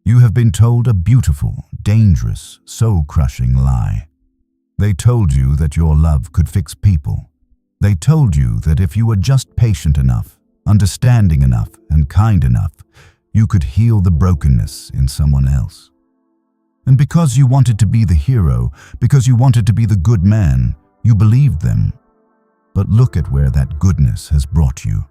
You have been told a beautiful, dangerous, soul-crushing lie. They told you that your love could fix people. They told you that if you were just patient enough, understanding enough, and kind enough, you could heal the brokenness in someone else. And because you wanted to be the hero, because you wanted to be the good man, you believed them. But look at where that goodness has brought you.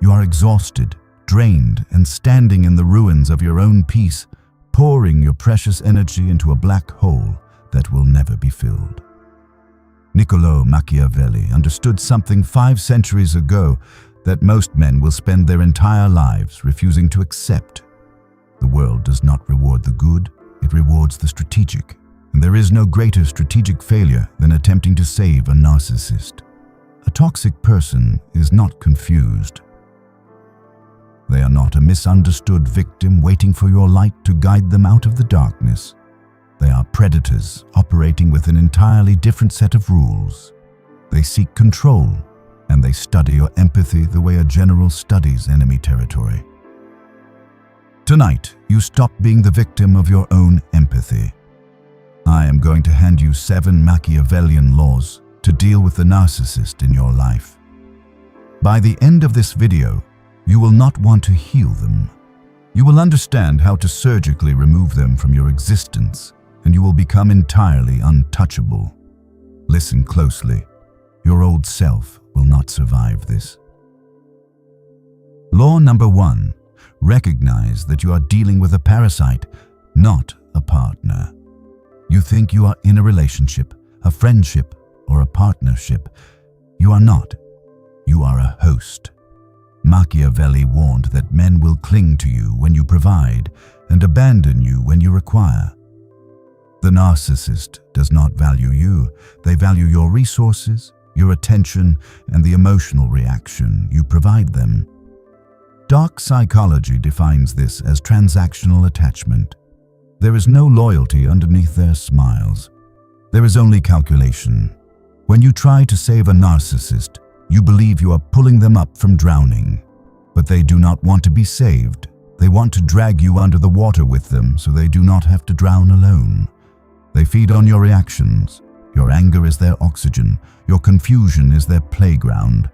You are exhausted, drained, and standing in the ruins of your own peace, pouring your precious energy into a black hole that will never be filled. Niccolò Machiavelli understood something 5 centuries ago that most men will spend their entire lives refusing to accept. The world does not reward the good, it rewards the strategic, and there is no greater strategic failure than attempting to save a narcissist. A toxic person is not confused. They are not a misunderstood victim waiting for your light to guide them out of the darkness. They are predators operating with an entirely different set of rules. They seek control, and they study your empathy the way a general studies enemy territory. Tonight, you stop being the victim of your own empathy. I am going to hand you 7 Machiavellian laws to deal with the narcissist in your life. By the end of this video, you will not want to heal them. You will understand how to surgically remove them from your existence, and you will become entirely untouchable. Listen closely. Your old self will not survive this. Law number 1. Recognize that you are dealing with a parasite, not a partner. You think you are in a relationship, a friendship, or a partnership. You are not. You are a host. Machiavelli warned that men will cling to you when you provide and abandon you when you require. The narcissist does not value you. They value your resources, your attention, and the emotional reaction you provide them. Dark psychology defines this as transactional attachment. There is no loyalty underneath their smiles. There is only calculation. When you try to save a narcissist, you believe you are pulling them up from drowning. But they do not want to be saved. They want to drag you under the water with them so they do not have to drown alone. They feed on your reactions. Your anger is their oxygen. Your confusion is their playground.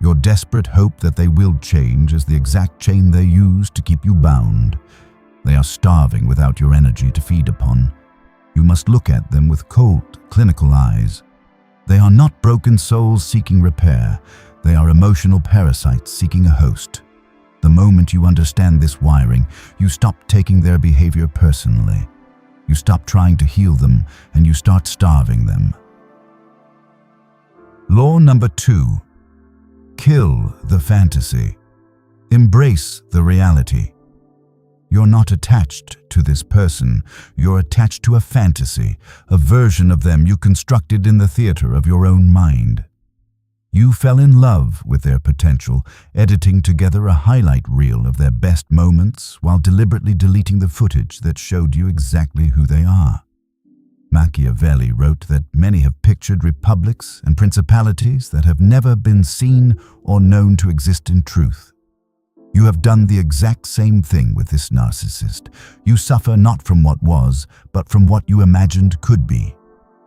Your desperate hope that they will change is the exact chain they use to keep you bound. They are starving without your energy to feed upon. You must look at them with cold, clinical eyes. They are not broken souls seeking repair. They are emotional parasites seeking a host. The moment you understand this wiring, you stop taking their behavior personally. You stop trying to heal them, and you start starving them. Law number 2. Kill the fantasy. Embrace the reality. You're not attached to this person. You're attached to a fantasy, a version of them you constructed in the theater of your own mind. You fell in love with their potential, editing together a highlight reel of their best moments while deliberately deleting the footage that showed you exactly who they are. Machiavelli wrote that many have pictured republics and principalities that have never been seen or known to exist in truth. You have done the exact same thing with this narcissist. You suffer not from what was, but from what you imagined could be.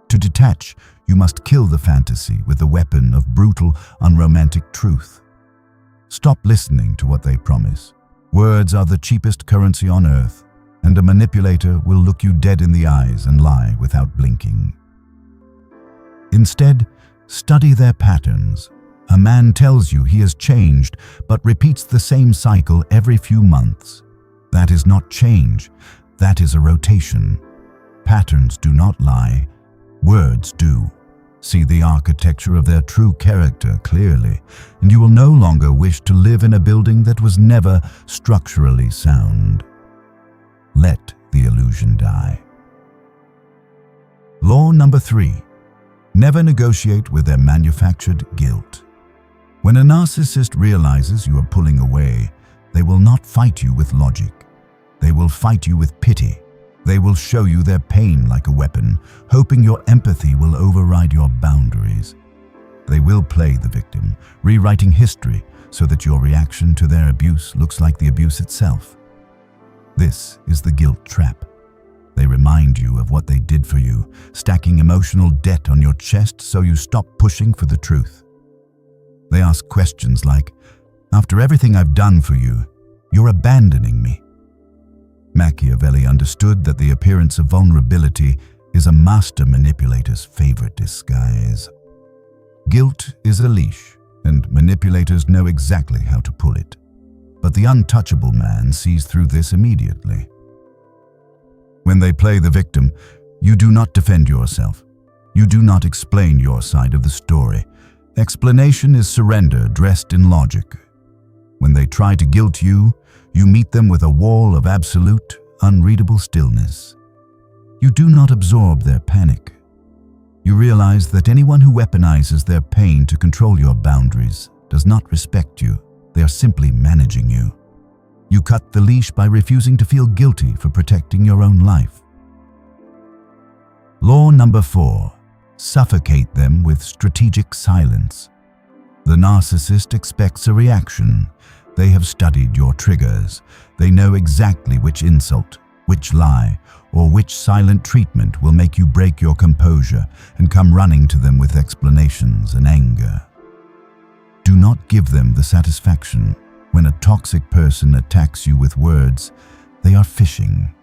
To detach, you must kill the fantasy with the weapon of brutal, unromantic truth. Stop listening to what they promise. Words are the cheapest currency on earth, and a manipulator will look you dead in the eyes and lie without blinking. Instead, study their patterns. A man tells you he has changed, but repeats the same cycle every few months. That is not change. That is a rotation. Patterns do not lie. Words do. See the architecture of their true character clearly, and you will no longer wish to live in a building that was never structurally sound. Let the illusion die. Law number 3. Never negotiate with their manufactured guilt. When a narcissist realizes you are pulling away, they will not fight you with logic. They will fight you with pity. They will show you their pain like a weapon, hoping your empathy will override your boundaries. They will play the victim, rewriting history so that your reaction to their abuse looks like the abuse itself. This is the guilt trap. They remind you of what they did for you, stacking emotional debt on your chest so you stop pushing for the truth. They ask questions like, "After everything I've done for you, you're abandoning me." Machiavelli understood that the appearance of vulnerability is a master manipulator's favorite disguise. Guilt is a leash, and manipulators know exactly how to pull it. But the untouchable man sees through this immediately. When they play the victim, you do not defend yourself. You do not explain your side of the story. Explanation is surrender dressed in logic. When they try to guilt you, you meet them with a wall of absolute, unreadable stillness. You do not absorb their panic. You realize that anyone who weaponizes their pain to control your boundaries does not respect you. They are simply managing you. You cut the leash by refusing to feel guilty for protecting your own life. Law number 4. Suffocate them with strategic silence. The narcissist expects a reaction. They have studied your triggers. They know exactly which insult, which lie, or which silent treatment will make you break your composure and come running to them with explanations and anger. Do not give them the satisfaction. When a toxic person attacks you with words, they are fishing.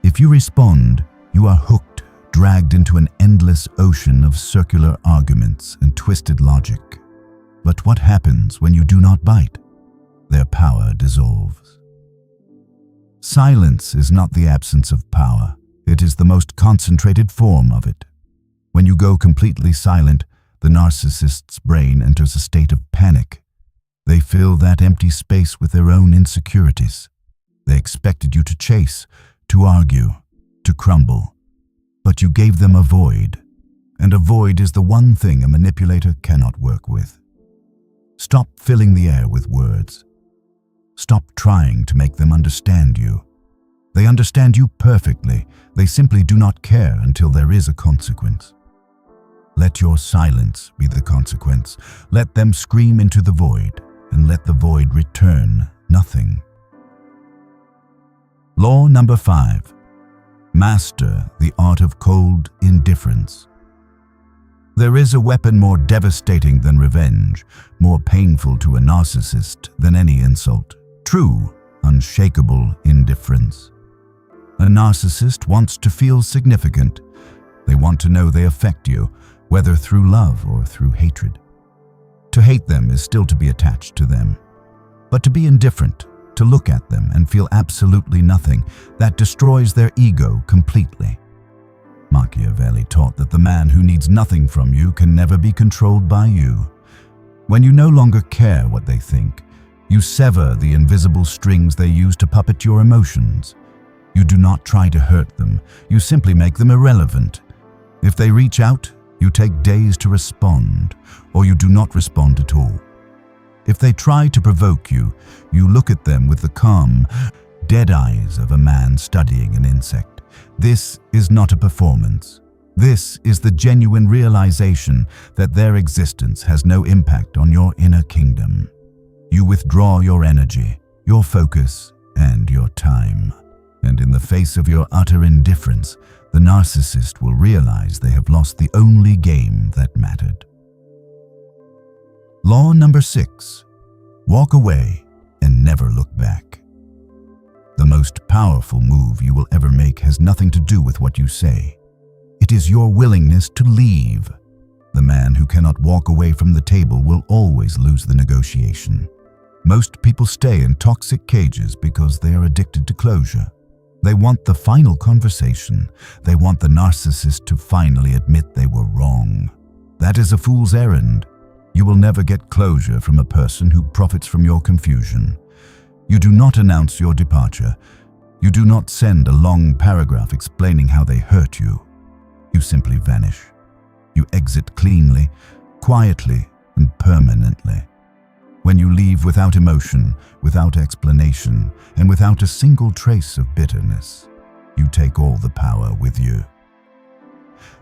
If you respond, you are hooked, dragged into an endless ocean of circular arguments and twisted logic. But what happens when you do not bite? Their power dissolves. Silence is not the absence of power. It is the most concentrated form of it. When you go completely silent, the narcissist's brain enters a state of panic. They fill that empty space with their own insecurities. They expected you to chase, to argue, to crumble. But you gave them a void, and a void is the one thing a manipulator cannot work with. Stop filling the air with words. Stop trying to make them understand you. They understand you perfectly. They simply do not care until there is a consequence. Let your silence be the consequence. Let them scream into the void, and let the void return nothing. Law number 5. Master the art of cold indifference. There is a weapon more devastating than revenge, more painful to a narcissist than any insult. True, unshakable indifference. A narcissist wants to feel significant. They want to know they affect you, whether through love or through hatred. To hate them is still to be attached to them. But to be indifferent, to look at them and feel absolutely nothing, that destroys their ego completely. Machiavelli taught that the man who needs nothing from you can never be controlled by you. When you no longer care what they think, you sever the invisible strings they use to puppet your emotions. You do not try to hurt them, you simply make them irrelevant. If they reach out, you take days to respond, or you do not respond at all. If they try to provoke you, you look at them with the calm, dead eyes of a man studying an insect. This is not a performance. This is the genuine realization that their existence has no impact on your inner kingdom. You withdraw your energy, your focus, and your time. And in the face of your utter indifference, the narcissist will realize they have lost the only game that mattered. Law number 6. Walk away and never look back. The most powerful move you will ever make has nothing to do with what you say. It is your willingness to leave. The man who cannot walk away from the table will always lose the negotiation. Most people stay in toxic cages because they are addicted to closure. They want the final conversation. They want the narcissist to finally admit they were wrong. That is a fool's errand. You will never get closure from a person who profits from your confusion. You do not announce your departure. You do not send a long paragraph explaining how they hurt you. You simply vanish. You exit cleanly, quietly, and permanently. When you leave without emotion, without explanation, and without a single trace of bitterness, you take all the power with you.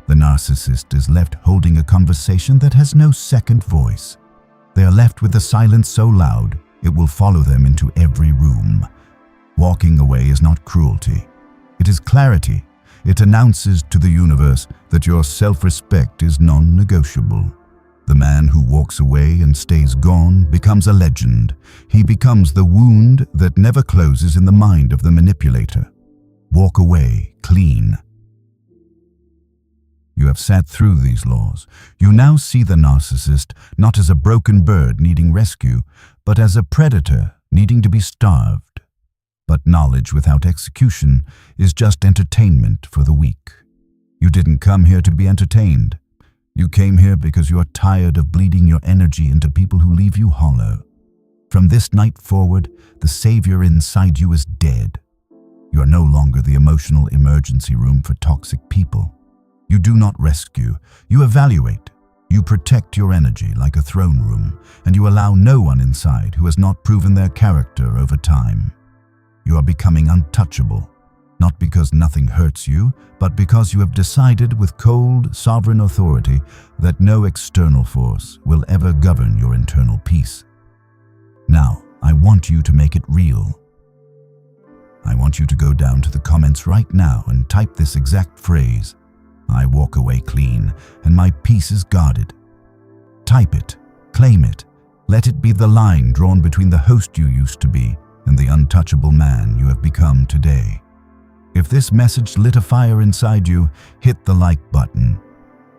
The narcissist is left holding a conversation that has no second voice. They are left with a silence so loud, it will follow them into every room. Walking away is not cruelty. It is clarity. It announces to the universe that your self-respect is non-negotiable. The man who walks away and stays gone becomes a legend. He becomes the wound that never closes in the mind of the manipulator. Walk away clean. You have sat through these laws. You now see the narcissist not as a broken bird needing rescue, but as a predator needing to be starved. But knowledge without execution is just entertainment for the weak. You didn't come here to be entertained. You came here because you are tired of bleeding your energy into people who leave you hollow. From this night forward, the savior inside you is dead. You are no longer the emotional emergency room for toxic people. You do not rescue, you evaluate. You protect your energy like a throne room, and you allow no one inside who has not proven their character over time. You are becoming untouchable, not because nothing hurts you, but because you have decided with cold, sovereign authority that no external force will ever govern your internal peace. Now, I want you to make it real. I want you to go down to the comments right now and type this exact phrase. I walk away clean, and my peace is guarded. Type it, claim it, let it be the line drawn between the host you used to be and the untouchable man you have become today. If this message lit a fire inside you, hit the like button.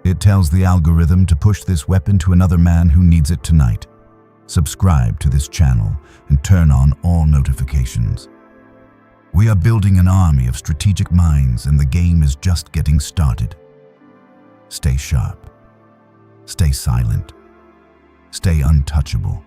It tells the algorithm to push this weapon to another man who needs it tonight. Subscribe to this channel and turn on all notifications. We are building an army of strategic minds, and the game is just getting started. Stay sharp. Stay silent. Stay untouchable.